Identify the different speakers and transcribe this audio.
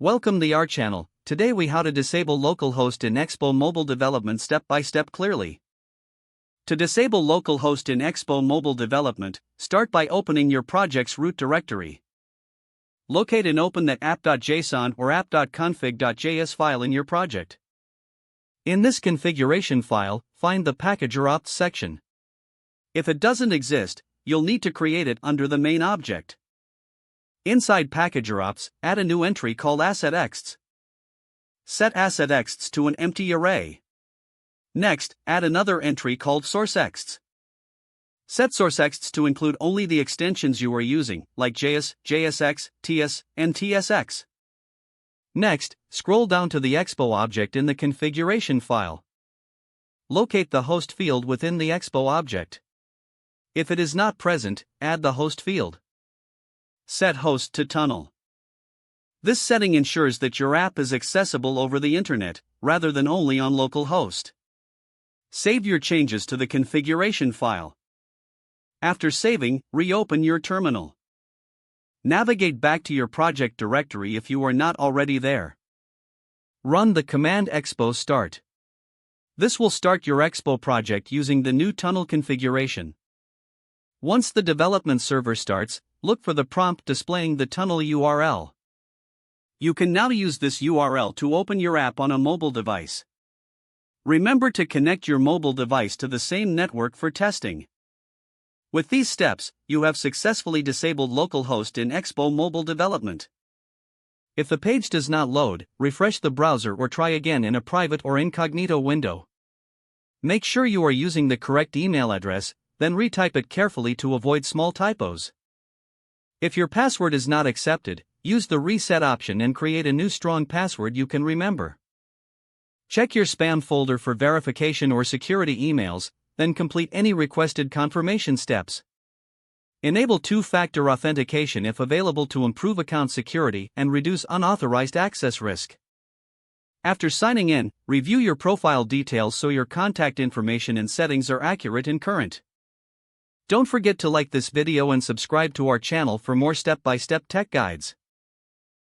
Speaker 1: Welcome to our channel. Today we how to disable localhost in Expo mobile development step by step clearly. To disable localhost in Expo mobile development, start by opening your project's root directory. Locate and open the app.json or app.config.js file in your project. In this configuration file, find the package or opt section. If it doesn't exist, you'll need to create it under the main object. Inside package or ops, add a new entry called assetexts. Set assetexts to an empty array. Next, add another entry called sourceexts. Set sourceexts to include only the extensions you are using, like JS, JSX, TS, and TSX. Next, scroll down to the Expo object in the configuration file. Locate the host field within the Expo object. If it is not present, add the host field. Set host to tunnel. This setting ensures that your app is accessible over the internet, rather than only on localhost. Save your changes to the configuration file. After saving, reopen your terminal. Navigate back to your project directory if you are not already there. Run the command expo start. This will start your Expo project using the new tunnel configuration. Once the development server starts, look for the prompt displaying the tunnel URL. You can now use this URL to open your app on a mobile device. Remember to connect your mobile device to the same network for testing. With these steps, you have successfully disabled localhost in Expo mobile development. If the page does not load, refresh the browser or try again in a private or incognito window. Make sure you are using the correct email address, then retype it carefully to avoid small typos. If your password is not accepted, use the reset option and create a new strong password you can remember. Check your spam folder for verification or security emails, then complete any requested confirmation steps. Enable two-factor authentication if available to improve account security and reduce unauthorized access risk. After signing in, review your profile details so your contact information and settings are accurate and current. Don't forget to like this video and subscribe to our channel for more step-by-step tech guides.